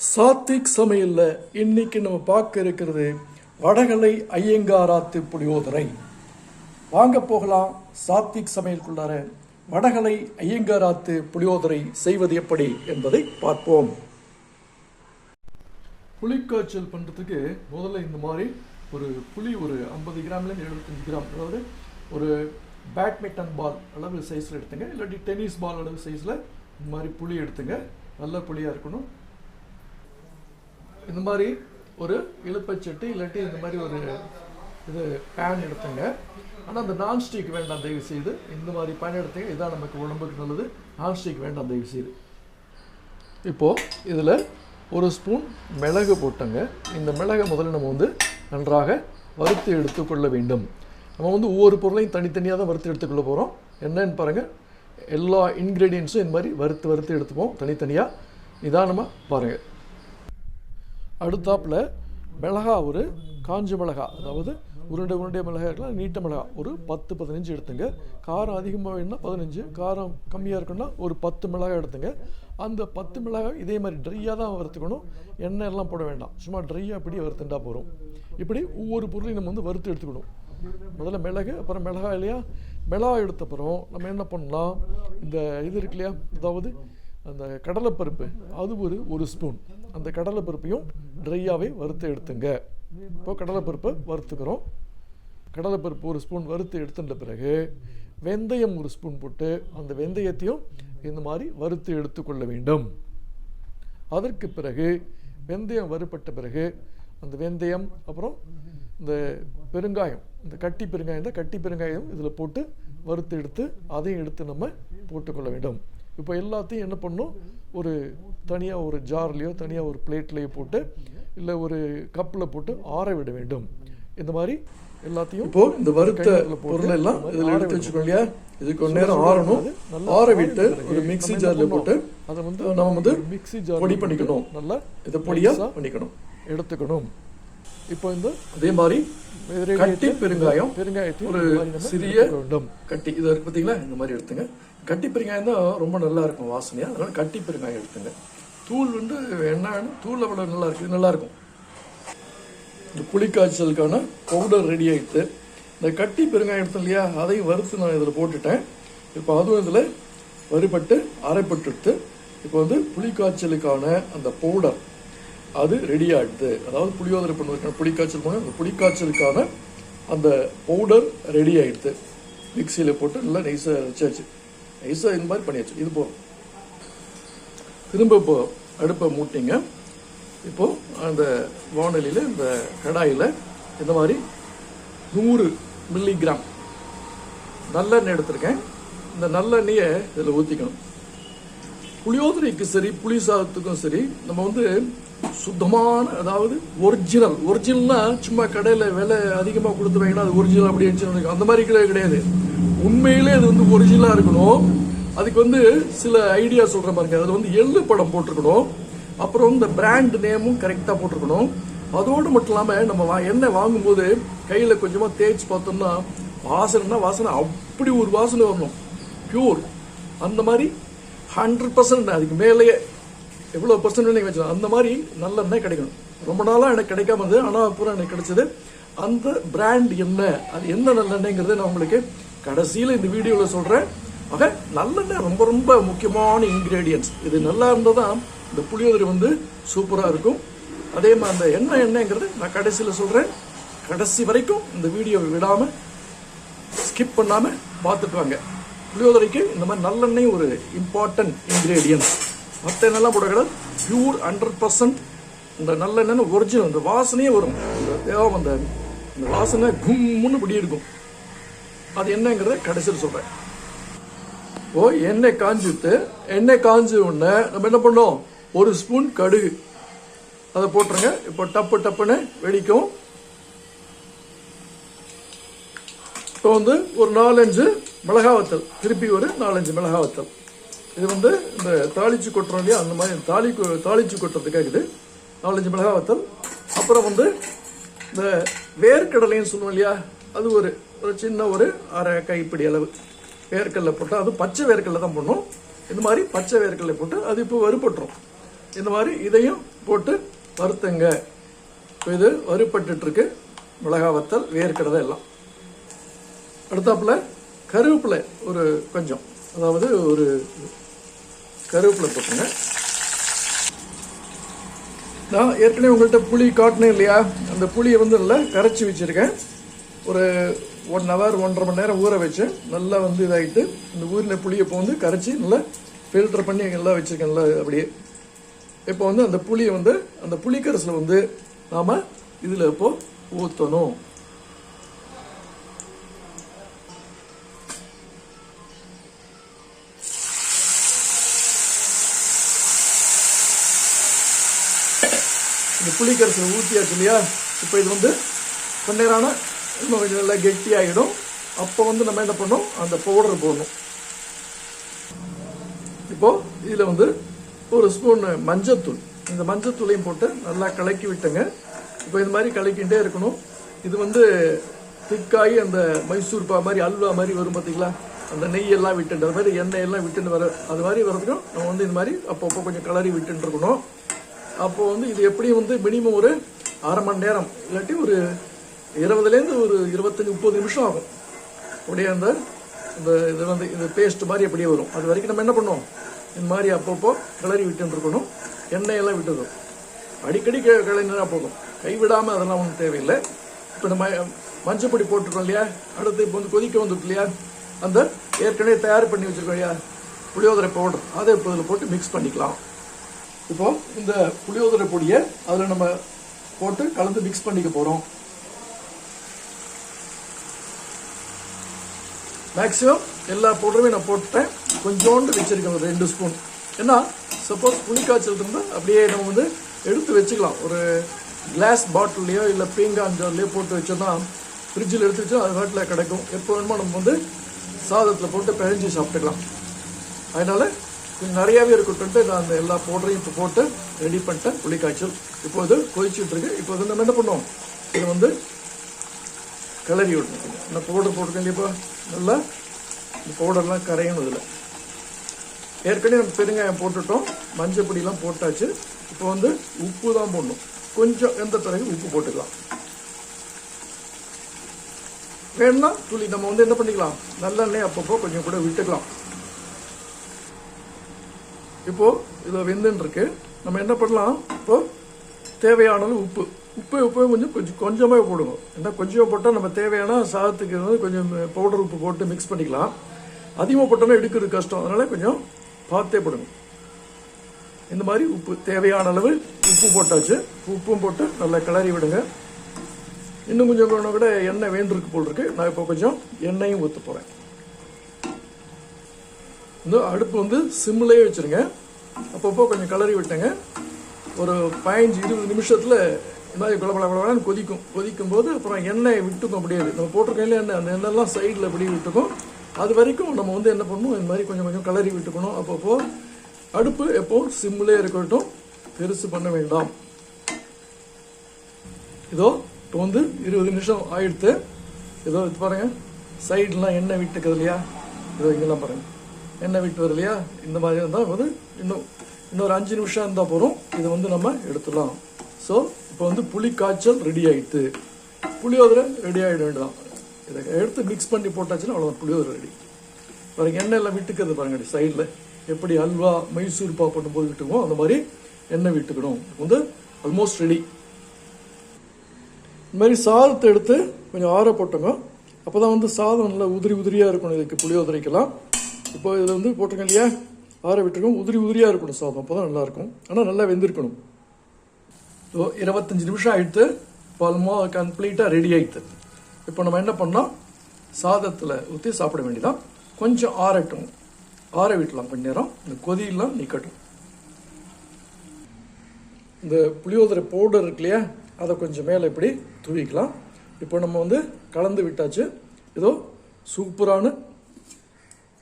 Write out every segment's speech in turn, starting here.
சாத்விக் சமையல்ல இன்னைக்கு நம்ம பார்க்க இருக்கிறது வடகலை ஐயங்காராத்து புளியோதரை. வாங்க போகலாம் சாத்விக் சமையலுக்குள்ளார வடகலை ஐயங்காராத்து புளியோதரை செய்வது எப்படி என்பதை பார்ப்போம். புளிக்காய்ச்சல் பண்ணுறதுக்கு முதல்ல இந்த மாதிரி ஒரு புளி ஒரு 50 கிராம்லேருந்து 75 கிராம், அதாவது ஒரு பேட்மிண்டன் பால் அளவு சைஸில் எடுத்துங்க, இல்லாட்டி டென்னிஸ் பால் அளவு சைஸில் இந்த மாதிரி புளி எடுத்துங்க. நல்ல புளியாக இருக்கணும். இந்த மாதிரி ஒரு இழுப்பச்சட்டி இல்லாட்டி இந்த மாதிரி ஒரு இது பேன் எடுத்துங்க. ஆனால் அந்த நான்ஸ்டிக் வேண்டாம் தயவு செய்து. இந்த மாதிரி பேன் எடுத்துங்க, இதான் நமக்கு உடம்புக்கு நல்லது. நான்ஸ்டிக் வேண்டாம் தயவு செய்து. இப்போது இதில் ஒரு ஸ்பூன் மிளகு போட்டுங்க. இந்த மிளகை முதல்ல நம்ம நன்றாக வறுத்து எடுத்துக்கொள்ள வேண்டும். நம்ம ஒவ்வொரு பொருளையும் தனித்தனியாக தான் வறுத்து எடுத்துக்கொள்ள போகிறோம். என்னன்னு பாருங்கள், எல்லா இன்க்ரீடியன்ஸும் இந்த மாதிரி வறுத்து எடுத்துப்போம் தனித்தனியாக. நிதானமாக பாருங்கள். அடுத்தாப்பில் மிளகா, ஒரு காஞ்ச மிளகா, அதாவது உருண்டை மிளகா இருக்கலாம், நீட்ட மிளகா ஒரு 10-15 எடுத்துங்க. காரம் அதிகமாக வேணும்னா 15, காரம் கம்மியாக இருக்குன்னா ஒரு 10 மிளகாய் எடுத்துங்க. அந்த 10 மிளகாய் இதே மாதிரி ட்ரையாக தான் வறுத்துக்கணும். எண்ணெய் எல்லாம் போட வேண்டாம், சும்மா ட்ரையாக அப்படியே வறுத்துட்டா போகிறோம். இப்படி ஒவ்வொரு பொருளையும் நம்ம வறுத்து எடுத்துக்கணும். முதல்ல மிளகு, அப்புறம் மிளகாய் இல்லையா. மிளகாய் எடுத்தப்புறம் நம்ம என்ன பண்ணலாம், இந்த இது இருக்கு இல்லையா, அதாவது அந்த கடலைப்பருப்பு, அது ஒரு ஸ்பூன். அந்த கடலைப்பருப்பையும் ட்ரையாகவே வறுத்து எடுத்துங்க. இப்போ கடலைப்பருப்பை வறுத்துக்கிறோம். கடலைப்பருப்பு ஒரு ஸ்பூன் வறுத்து எடுத்துட்ட பிறகு வெந்தயம் ஒரு ஸ்பூன் போட்டு அந்த வெந்தயத்தையும் இந்த மாதிரி வறுத்து எடுத்துக்கொள்ள வேண்டும். அதற்கு பிறகு வெந்தயம் வறுப்பட்ட பிறகு அந்த வெந்தயம், அப்புறம் இந்த பெருங்காயம், இந்த கட்டி பெருங்காயம் தான், கட்டி பெருங்காயம் இதில் போட்டு வறுத்து எடுத்து அதையும் எடுத்து நம்ம போட்டுக்கொள்ள வேண்டும். இப்போ எல்லாத்தையும் என்ன பண்ணணும், ஒரு தனியாக ஒரு ஜார்லேயோ தனியாக ஒரு பிளேட்லேயோ போட்டு, இல்லை ஒரு கப்பில் போட்டு ஆற விட வேண்டும். இந்த மாதிரி எல்லாத்தையும் இப்போ இந்த வறுத்த பொருள் எல்லாம் இதில் எடுத்து வச்சுக்கோங்க இல்லையா. இதுக்கு கொஞ்ச நேரம் ஆறணும். ஆற விட்டு ஒரு மிக்ஸி ஜாரில் போட்டு அதை நம்ம மிக்ஸி ஜார் பொடி பண்ணிக்கணும். நல்லா இதை பொடியாக பண்ணிக்கணும், எடுத்துக்கணும். இப்போ இந்த அதே மாதிரி கட்டி பெருங்காயத்தையும் ஒரு சிறிய கட்டி இதை இருக்கு பார்த்தீங்களா, இந்த மாதிரி எடுத்துங்க. கட்டி பெருங்காயம் தான் ரொம்ப நல்லா இருக்கும் வாசனையாக, அதனால கட்டி பெருங்காயம் எடுத்துங்க. தூள் என்ன தூள் அவ்வளோ நல்லா இருக்கு, நல்லா இருக்கும். இந்த புளிக்காய்ச்சலுக்கான பவுடர் ரெடி ஆகிடுது. இந்த கட்டி பெருங்காயம் எடுத்தோம் இல்லையா, அதையும் வறுத்து நான் இதில் போட்டுட்டேன். இப்போ அதுவும் இதில் வறுபட்டு அரைப்பட்டு இப்போ புளிக்காய்ச்சலுக்கான அந்த பவுடர் அது ரெடி ஆகிடுது. அதாவது புளியோதரை பண்ணுவதற்கான புளிக்காய்ச்சல் போன அந்த புளிக்காய்ச்சலுக்கான அந்த பவுடர் ரெடி ஆகிடுது. மிக்சியில் போட்டு நல்லா நைஸாக அரைச்சாச்சு. நைஸாக இந்த மாதிரி பண்ணியாச்சு. இது போதும். திரும்ப இப்போ அடுப்பை மூட்டிங்க. இப்போது அந்த வானலியில், இந்த கடாயில் இந்த மாதிரி 100 மில்லிகிராம் நல்லெண்ணெய் எடுத்திருக்கேன். இந்த நல்லெண்ணெயை இதில் ஊற்றிக்கணும். புளியோதரைக்கு சரி, புளி சாதத்துக்கும் சரி, நம்ம சுத்தமான, அதாவது ஒரிஜினல்னா சும்மா கடையில் விலை அதிகமாக கொடுத்து வாங்கினா அது ஒரிஜினல் அப்படி இருந்துச்சு, அந்த மாதிரி கிடையாது. உண்மையிலே அது ஒரிஜினலாக இருக்கணும். அதுக்கு சில ஐடியா சொல்கிற மாதிரி, அதில் எள்ளு படம் போட்டிருக்கணும். அப்புறம் இந்த பிராண்ட் நேமும் கரெக்டாக போட்டிருக்கணும். அதோடு மட்டும் இல்லாமல் நம்ம எண்ணெய் வாங்கும்போது கையில் கொஞ்சமாக தேய்ச்சி பார்த்தோம்னா வாசனை அப்படி ஒரு வாசனை வரணும், பியூர். அந்த மாதிரி 100%, அதுக்கு மேலேயே எவ்வளோ பர்சன்ட் நீங்கள் வச்சுக்கலாம், அந்த மாதிரி நல்லெண்ணெய் கிடைக்கணும். ரொம்ப நாளாக எனக்கு கிடைக்காம இருந்தது, ஆனால் அப்புறம் எனக்கு கிடைச்சது. அந்த பிராண்ட் எண்ணெய், அது என்ன நல்லெண்ணெய்ங்கிறத நான் உங்களுக்கு கடைசியில் இந்த வீடியோவில் சொல்கிறேன். ஆக நல்லெண்ணெய் ரொம்ப ரொம்ப முக்கியமான இன்க்ரீடியன்ஸ். இது நல்லா இருந்தால் தான் இந்த புளியோதரை சூப்பராக இருக்கும். அதே மாதிரி அந்த எண்ணெய்ங்கிறது நான் கடைசியில் சொல்கிறேன். கடைசி வரைக்கும் இந்த வீடியோவை விடாமல் ஸ்கிப் பண்ணாமல் பார்த்துட்டு வாங்க. புளியோதரைக்கு இந்த மாதிரி நல்லெண்ணெய் ஒரு இம்பார்ட்டன்ட் இன்க்ரீடியன்ஸ். மற்ற எண்ணெய்லாம் போடக்கூடாது, பியூர் 100%. இந்த நல்லெண்ணெய் ஒரிஜினல், இந்த வாசனையே வரும். இந்த வாசனை கும்முன்னு இப்படி இருக்கும். அது என்னங்கிறத கடைசியில் சொல்கிறேன். எண்ணெய் காஞ்ச உடனே நம்ம என்ன பண்ணோம், ஒரு ஸ்பூன் கடுகு அதை போட்டுருங்க. இப்போ டப்புன்னு வெடிக்கும். இப்போ ஒரு 4-5 மிளகாய் வத்தல், திருப்பி ஒரு 4-5 மிளகாய் வத்தல். இது இந்த தாளிச்சு கொட்டுறோம் இல்லையா, அந்த மாதிரி தாளிச்சு கொட்டுறதுக்காக இது 4-5 மிளகாய் வத்தல். அப்புறம் இந்த வேர்க்கடலைன்னு சொல்லுவோம் இல்லையா, அது ஒரு சின்ன ஒரு அரை கைப்பிடி அளவு வேர்க்கடலை போட்டால், அது பச்சை வேர்க்கடலை தான் போடணும். இந்த மாதிரி பச்சை வேர்க்கடலை போட்டு அது இப்போ வறுபட்டுரும். இந்த மாதிரி இதையும் போட்டு வறுத்துங்க. இப்போ இது வறுபட்டுருக்கு. மிளகா வத்தல், வேர்க்கடலை எல்லாம். அடுத்தாப்புல கருவேப்பிலை ஒரு கொஞ்சம், அதாவது ஒரு கருவேப்பிலை போட்டுங்க. நான் ஏற்கனவே உங்கள்கிட்ட புளி காட்டினேன் இல்லையா, அந்த புளியை வந்து நல்லா கரைச்சி வச்சுருக்கேன். ஒரு 1 hour 1.5 மணி நேரம் ஊற வச்சு நல்லா வந்து இதாகிட்டு இந்த ஊரில் புளியை இப்போ வந்து கரைச்சி நல்லா ஃபில்டர் பண்ணி எல்லாம் வச்சுருக்கேன் நல்லா அப்படியே. இப்போ வந்து அந்த புளியை வந்து அந்த புளிக்கரசில் வந்து நாம் இதில் இப்போ ஊற்றணும். இந்த புளிக்கரசில் ஊற்றியாச்சு இல்லையா, இப்போ இது வந்து கொஞ்ச நேரம் இன்னும் கொஞ்சம் நல்லா கெட்டியாகிடும். அப்போ வந்து நம்ம என்ன பண்ணணும், அந்த பவுடர் போடணும். இப்போது இதில் வந்து ஒரு ஸ்பூன் மஞ்சத்தூள், இந்த மஞ்சத்தூளையும் போட்டு நல்லா கலக்கி விட்டுங்க. இப்போ இது மாதிரி கலக்கிட்டே இருக்கணும். இது வந்து திக்காகி அந்த மைசூர் பா மாதிரி அல்வா மாதிரி வரும் பார்த்தீங்களா, அந்த நெய்யெல்லாம் விட்டுட்டு அது மாதிரி எண்ணெயெல்லாம் விட்டுட்டு வர அது மாதிரி வரதுக்கும் நம்ம வந்து இது மாதிரி அப்பப்போ கொஞ்சம் கலரி விட்டுட்டு இருக்கணும். அப்போது வந்து இது எப்படியும் வந்து மினிமம் ஒரு 1/2 மணி நேரம் இல்லாட்டி ஒரு 20லேருந்து ஒரு 25-30 நிமிஷம் ஆகும். அப்படியே அந்த இது வந்து இந்த பேஸ்ட் மாதிரி அப்படியே வரும். அது வரைக்கும் நம்ம என்ன பண்ணுவோம், இந்த மாதிரி அப்பப்போ கிளறி விட்டுன்னு இருக்கணும். எண்ணெயெல்லாம் விட்டுடும், அடிக்கடி கிளறினா போதும், கைவிடாமல் அதெல்லாம் ஒன்றும் தேவையில்லை. இப்போ நம்ம மஞ்சப்பொடி போட்டுருக்கோம் இல்லையா, அடுத்து இப்போ வந்து கொதிக்க வந்துட்டு இல்லையா, அந்த ஏற்கனவே தயார் பண்ணி வச்சுருக்கோம் இல்லையா புளியோதரை பவுடர், அதை இப்போ இதில் போட்டு மிக்ஸ் பண்ணிக்கலாம். இப்போ இந்த புளியோதரை பொடியை அதில் நம்ம போட்டு கலந்து மிக்ஸ் பண்ணிக்க போகிறோம். மேக்ஸிமம் எல்லா பவுடருமே நான் போட்டுட்டேன். கொஞ்சோண்டு வச்சுருக்கேன், ஒரு 2 ஸ்பூன். ஏன்னா சப்போஸ் புளிக்காய்ச்சல் இருந்தால் அப்படியே நம்ம வந்து எடுத்து வச்சுக்கலாம். ஒரு கிளாஸ் பாட்டில்லையோ இல்லை பீங்கான் ஜார்லையோ போட்டு வச்சோன்னா ஃப்ரிட்ஜில் எடுத்து வச்சோம் அது வாட்டில் கிடைக்கும். எப்போ வேணுமோ நம்ம வந்து சாதத்தில் போட்டு பிழைஞ்சி சாப்பிட்டுக்கலாம். அதனால் கொஞ்சம் நிறையாவே இருக்கட்டும்ட்டு நான் அந்த எல்லா பவுடரையும் இப்போ போட்டு ரெடி பண்ணிட்டேன். புளிக்காய்ச்சல் இப்போ இது கொதிச்சுட்ருக்கு. இப்போ வந்து நம்ம என்ன பண்ணுவோம், இதை வந்து கிளறி விடணும். இந்த பவுடர் போட்டுருக்கேன் இப்போ நல்லா இந்த பவுடர்லாம் கரையணும். இதில் ஏற்கனவே நம்ம பெருங்காயம் போட்டுட்டோம், மஞ்சள் பொடியெலாம் போட்டாச்சு. இப்போ வந்து உப்பு தான் போடணும். கொஞ்சம் எந்த பிறகு உப்பு போட்டுக்கலாம். வேணும்னா துளி நம்ம வந்து என்ன பண்ணிக்கலாம், நல்லெண்ணெய் அப்பப்போ கொஞ்சம் கூட விட்டுக்கலாம். இப்போது இதை வெந்துன்னு நம்ம என்ன பண்ணலாம், இப்போது தேவையான உப்பு கொஞ்சமாக போடுங்க. ஏன்னா கொஞ்சமாக போட்டால் நம்ம தேவையான சாதத்துக்கு வந்து கொஞ்சம் பவுடர் உப்பு போட்டு மிக்ஸ் பண்ணிக்கலாம். அதிகமாக போட்டோம்னா எடுக்கிறது கஷ்டம், அதனால் கொஞ்சம் பார்த்தே போடுங்க. இந்த மாதிரி உப்பு தேவையான அளவு உப்பு போட்டாச்சு. உப்பும் போட்டு நல்லா கிளறி விடுங்க. இன்னும் கொஞ்சம் கூட எண்ணெய் வேண்டிருக்கு போல் இருக்கு. நான் இப்போ கொஞ்சம் எண்ணெயும் ஊற்ற போகிறேன். இந்த அடுப்பு வந்து சிம்லேயே வச்சுருங்க. அப்பப்போ கொஞ்சம் கிளறி விட்டுங்க. ஒரு 15-20 நிமிஷத்தில் இந்த மாதிரி குழம்பு கொதிக்கும் போது அப்புறம் எண்ணெய் விட்டுக்கும். அப்படியே நம்ம போட்டிருக்கோம் இல்லை எண்ணெய், அந்த எண்ணெய்லாம் சைடில் அப்படியே விட்டுக்கும். அது வரைக்கும் நம்ம வந்து என்ன பண்ணணும், இந்த மாதிரி கொஞ்சம் கொஞ்சம் கிளறி விட்டுக்கணும். அப்பப்போ அடுப்பு எப்போ சிம்லேயே இருக்கட்டும், பெருசு பண்ண வேண்டாம். இதோ இப்போ வந்து 20 நிமிஷம் ஆயிடுத்து. ஏதோ இது பாருங்கள், சைட்லாம் எண்ணெய் விட்டுக்குது இல்லையா, இதோ இங்கெல்லாம் பாருங்கள் எண்ணெய் விட்டு வரும் இல்லையா. இந்த மாதிரி இருந்தால் வந்து இன்னொரு 5 நிமிஷம் இருந்தால் போகிறோம். இதை வந்து நம்ம எடுத்துடலாம். ஸோ இப்போ வந்து புளி காய்ச்சல் ரெடி ஆகிடுது. புளியோதரை ரெடி ஆகிட வேண்டியதான். இதை எடுத்து மிக்ஸ் பண்ணி போட்டாச்சுன்னா அவ்வளோதான், புளியோதரை ரெடி. பாருங்கள் எண்ணெய் எல்லாம் விட்டுக்கிறது பாருங்க, சைடில் எப்படி அல்வா மைசூர் பா பண்ணும்போது விட்டுக்குவோம் அந்த மாதிரி எண்ணெய் விட்டுக்கணும். வந்து ஆல்மோஸ்ட் ரெடி. இந்த மாதிரி சாதத்தை எடுத்து கொஞ்சம் ஆற போட்டோங்க. அப்போ தான் வந்து சாதம் நல்லா உதிரியாக இருக்கணும் இதுக்கு புளியோதரைக்கெல்லாம். இப்போ இதில் வந்து போட்டிருக்கேன் இல்லையா, ஆற விட்டுருக்கோம். உதிரியாக இருக்கணும் சாதம், அப்போ தான் நல்லாயிருக்கும். ஆனால் நல்லா வெந்திருக்கணும். ஸோ 25 நிமிஷம் ஆகிடுத்து. இப்போ ஆல்மோஸ்ட் கம்ப்ளீட்டாக ரெடி ஆகிடுது. இப்போ நம்ம என்ன பண்ணோம், சாதத்தில் ஊற்றி சாப்பிட வேண்டியதான். கொஞ்சம் ஆறட்டும், ஆற விட்டலாம் கொஞ்ச நேரம். இந்த கொதியெல்லாம் நிற்கட்டும். இந்த புளியோதரை பவுடர் இருக்கு இல்லையா, அதை கொஞ்சம் மேலே இப்படி தூவிக்கலாம். இப்போ நம்ம வந்து கலந்து விட்டாச்சு. இதோ சூப்பரான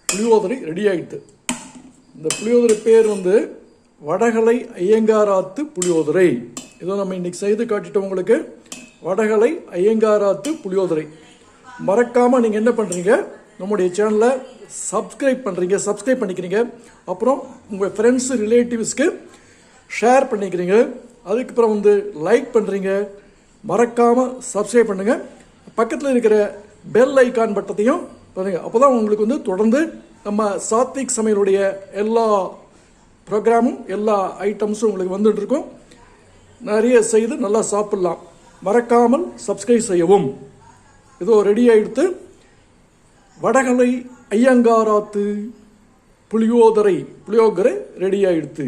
புளியோதரை ரெடி ஆகிடுது. இந்த புளியோதரை பேர் வந்து வடகலை ஐயங்காராத்து புளியோதரை. இதோ நம்ம இன்னைக்கு செய்து காட்டிட்டோம் உங்களுக்கு, வடகலை ஐயங்காராத்து புளியோதரை. மறக்காமல் நீங்கள் என்ன பண்ணுறீங்க, நம்முடைய சேனலை சப்ஸ்கிரைப் பண்ணிக்கிறீங்க. அப்புறம் உங்கள் ஃப்ரெண்ட்ஸு ரிலேட்டிவ்ஸ்க்கு ஷேர் பண்ணிக்கிறீங்க. அதுக்கப்புறம் வந்து லைக் பண்ணுறீங்க, மறக்காமல் சப்ஸ்கிரைப் பண்ணுங்கள். பக்கத்தில் இருக்கிற பெல் ஐக்கான் பட்டத்தையும் பண்ணுங்கள். அப்போ தான் உங்களுக்கு வந்து தொடர்ந்து நம்ம சாத்விக் சமையலுடைய எல்லா ப்ரோக்ராமும் எல்லா ஐட்டம்ஸும் உங்களுக்கு வந்துட்டுருக்கும். நிறைய செய்து நல்லா சாப்பிட்லாம். மறக்காமல் சப்ஸ்கிரைப் செய்யவும். இதோ ரெடி ஆகிடுத்து. வடகலை ஐயங்காராத்து புளியோகரை ரெடி ஆகிடுத்து.